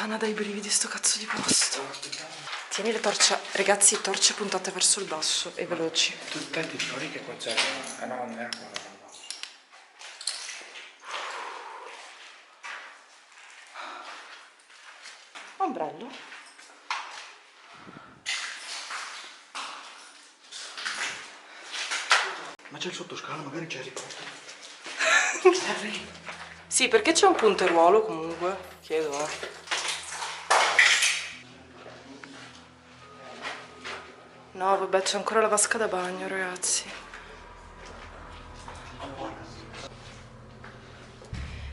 Puttana, dai brividi sto cazzo di posto. Tieni le torce, ragazzi, torce puntate verso il basso e veloci. Tu te ti ricordi che qua c'era? Ah no, non era qua. Ombrello? Ma c'è il sottoscala, magari c'è Harry Potter. Sì, perché c'è un punteruolo comunque? Chiedo, No, vabbè, c'è ancora la vasca da bagno, ragazzi.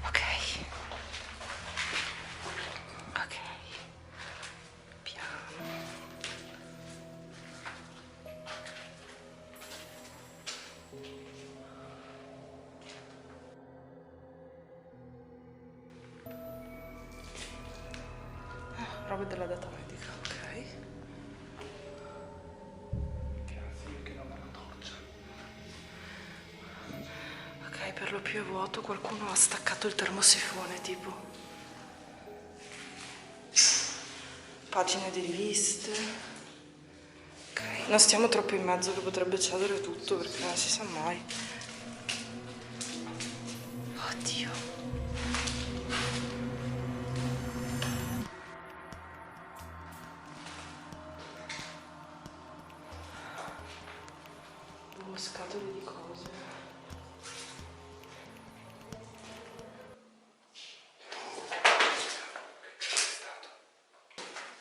Ok. Ok. Piano. Roba della data medica, ok. Ok, per lo più è vuoto, qualcuno ha staccato il termosifone, tipo. Pagine di riviste. Ok, non stiamo troppo in mezzo che potrebbe cedere tutto perché non si sa mai. Oddio. Scatole di cose.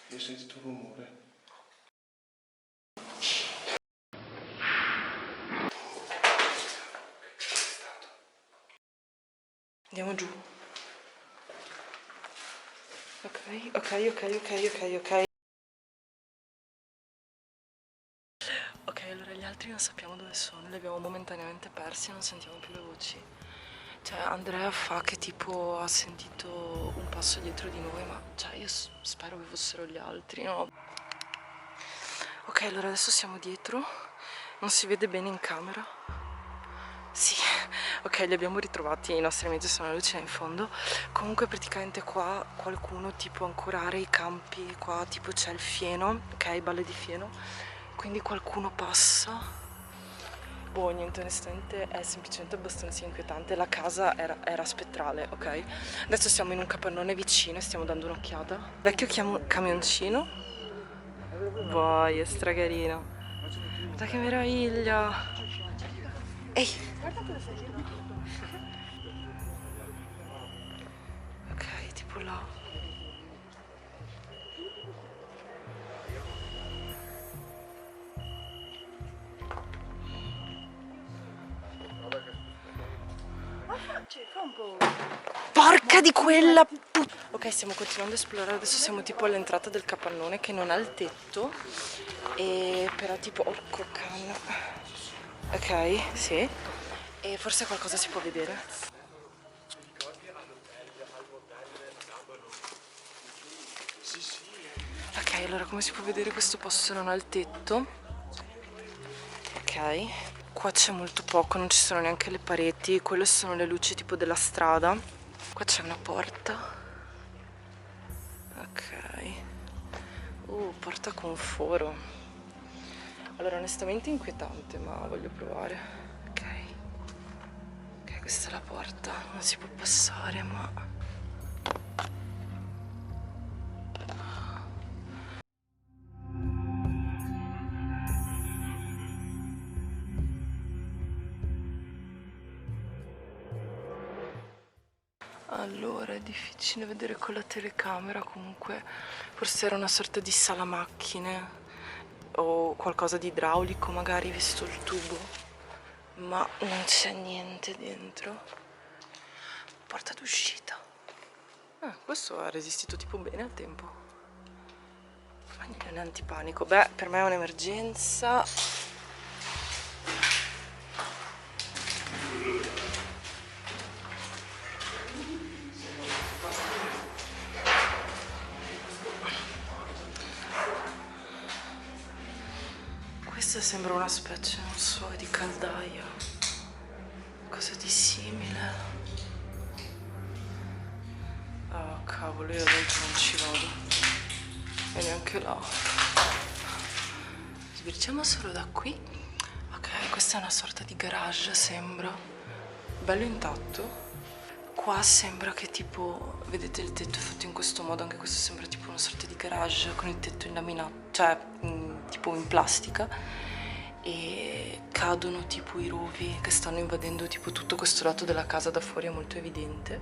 Io ho sentito un rumore. Andiamo giù. Ok. Ok, allora gli altri non sappiamo dove sono, li abbiamo momentaneamente persi, non sentiamo più le voci. Cioè, Andrea fa che tipo ha sentito un passo dietro di noi, ma cioè io spero che fossero gli altri, no? Ok, allora adesso siamo dietro, non si vede bene in camera. Sì, ok, li abbiamo ritrovati, i nostri amici sono la luce in fondo. Comunque praticamente qua qualcuno tipo ancora area i campi, qua tipo c'è il fieno, ok, balle di fieno. Quindi qualcuno passa. Boh, niente, onestamente è semplicemente abbastanza inquietante. La casa era spettrale, ok? Adesso siamo in un capannone vicino e stiamo dando un'occhiata. Vecchio camioncino. Vai, è stracarino. Guarda che meraviglia. Ehi! Ok, tipo là. Porca di quella Ok, stiamo continuando a esplorare, adesso siamo tipo all'entrata del capannone che non ha il tetto. E però tipo, orco canna. Ok, sì. E forse qualcosa si può vedere. Ok, allora come si può vedere questo posto non ha il tetto. Ok. Qua c'è molto poco, non ci sono neanche le pareti, quelle sono le luci tipo della strada. Qua c'è una porta. Ok. Porta con foro. Allora onestamente inquietante, ma voglio provare. Ok. Ok, questa è la porta, non si può passare, ma... Allora, è difficile vedere con la telecamera, comunque forse era una sorta di sala macchine o qualcosa di idraulico, magari visto il tubo, ma non c'è niente dentro. Porta d'uscita. Questo ha resistito tipo bene al tempo. Ma non è antipanico. Beh, per me è un'emergenza. Questa sembra una specie, non so, di caldaia. Cosa di simile. Ok. cavolo, io dentro non ci vado. E neanche là. Sbirciamo solo da qui. Ok, questa è una sorta di garage, sembra. Bello intatto. Qua sembra che tipo, vedete il tetto è fatto in questo modo, anche questo sembra tipo una sorta di garage con il tetto in laminato, cioè tipo in plastica, e cadono tipo i rovi che stanno invadendo tipo tutto questo lato della casa da fuori, è molto evidente.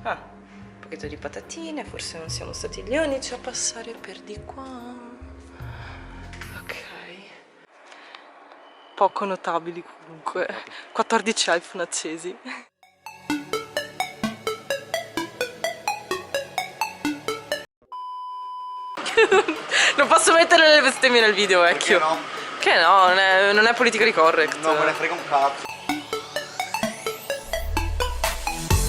Ah, un pochetto di patatine, forse non siamo stati gli unici a passare per di qua. Ok. Poco notabili comunque, 14 iPhone accesi. Non posso mettere le bestemmie nel video, vecchio. Perché no? Che no, non è politically correct. No, me ne frega un cazzo.